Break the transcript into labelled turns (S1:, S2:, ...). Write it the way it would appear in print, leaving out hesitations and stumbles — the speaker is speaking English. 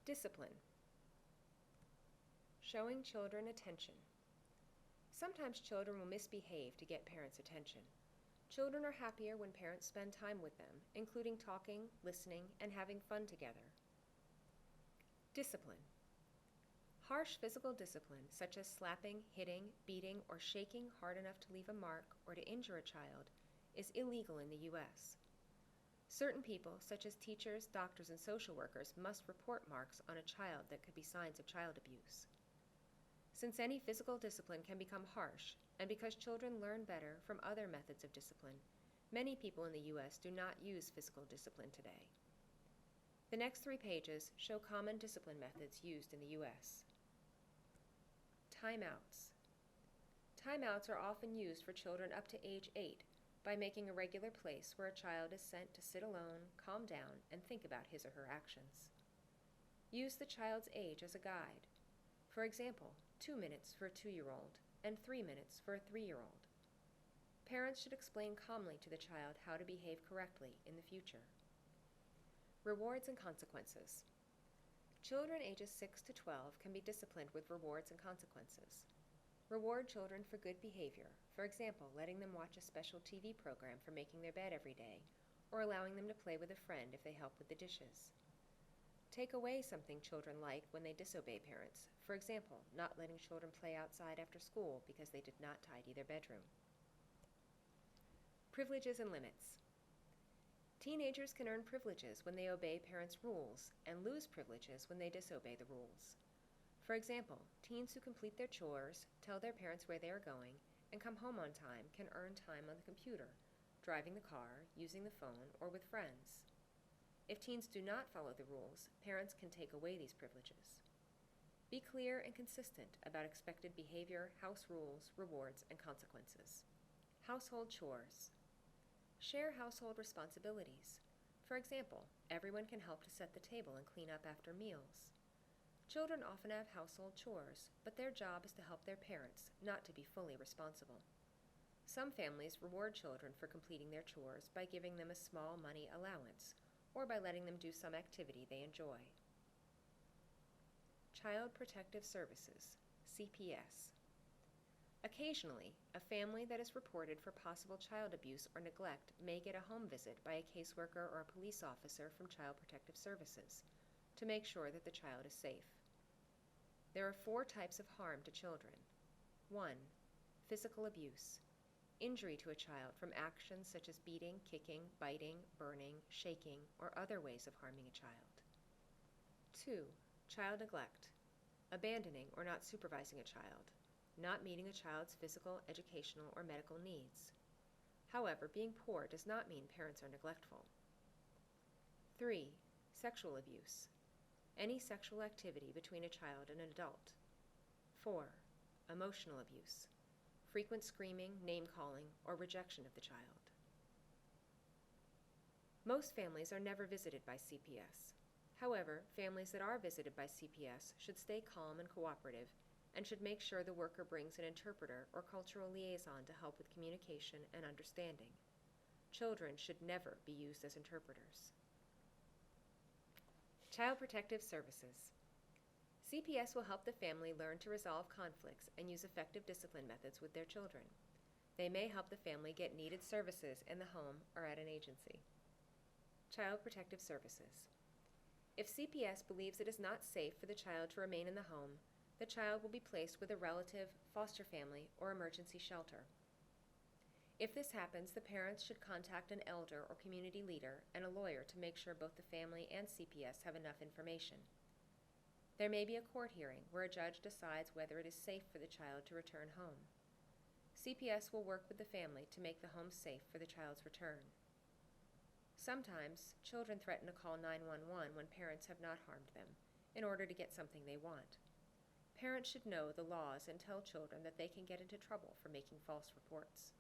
S1: Discipline. Showing children attention. Sometimes children will misbehave to get parents' attention. Children are happier when parents spend time with them, including talking, listening, and having fun together. Discipline. Harsh physical discipline, such as slapping, hitting, beating, or shaking hard enough to leave a mark or to injure a child, is illegal in the U.S. Certain people, such as teachers, doctors, and social workers, must report marks on a child that could be signs of child abuse. Since any physical discipline can become harsh, and because children learn better from other methods of discipline, many people in the U.S. do not use physical discipline today. The next 3 pages show common discipline methods used in the U.S. Timeouts. Timeouts are often used for children up to age 8 by making a regular place where a child is sent to sit alone, calm down, and think about his or her actions. Use the child's age as a guide. For example, 2 minutes for a 2-year-old and 3 minutes for a 3-year-old. Parents should explain calmly to the child how to behave correctly in the future. Rewards and consequences. Children ages 6 to 12 can be disciplined with rewards and consequences. Reward children for good behavior, for example, letting them watch a special TV program for making their bed every day, or allowing them to play with a friend if they help with the dishes. Take away something children like when they disobey parents, for example, not letting children play outside after school because they did not tidy their bedroom. Privileges and limits. Teenagers can earn privileges when they obey parents' rules and lose privileges when they disobey the rules. For example, teens who complete their chores, tell their parents where they are going, and come home on time can earn time on the computer, driving the car, using the phone, or with friends. If teens do not follow the rules, parents can take away these privileges. Be clear and consistent about expected behavior, house rules, rewards, and consequences. Household chores. Share household responsibilities. For example, everyone can help to set the table and clean up after meals. Children often have household chores, but their job is to help their parents, not to be fully responsible. Some families reward children for completing their chores by giving them a small money allowance, or by letting them do some activity they enjoy. Child Protective Services, CPS. Occasionally, a family that is reported for possible child abuse or neglect may get a home visit by a caseworker or a police officer from Child Protective Services to make sure that the child is safe. There are 4 types of harm to children. 1. Physical abuse. Injury to a child from actions such as beating, kicking, biting, burning, shaking, or other ways of harming a child. 2. Child neglect. Abandoning or not supervising a child. Not meeting a child's physical, educational, or medical needs. However, being poor does not mean parents are neglectful. 3. Sexual abuse. Any sexual activity between a child and an adult. 4. Emotional abuse. Frequent screaming, name-calling, or rejection of the child. Most families are never visited by CPS. However, families that are visited by CPS should stay calm and cooperative and should make sure the worker brings an interpreter or cultural liaison to help with communication and understanding. Children should never be used as interpreters. Child Protective Services. CPS will help the family learn to resolve conflicts and use effective discipline methods with their children. They may help the family get needed services in the home or at an agency. Child Protective Services. If CPS believes it is not safe for the child to remain in the home, the child will be placed with a relative, foster family, or emergency shelter. If this happens, the parents should contact an elder or community leader and a lawyer to make sure both the family and CPS have enough information. There may be a court hearing where a judge decides whether it is safe for the child to return home. CPS will work with the family to make the home safe for the child's return. Sometimes, children threaten to call 911 when parents have not harmed them, in order to get something they want. Parents should know the laws and tell children that they can get into trouble for making false reports.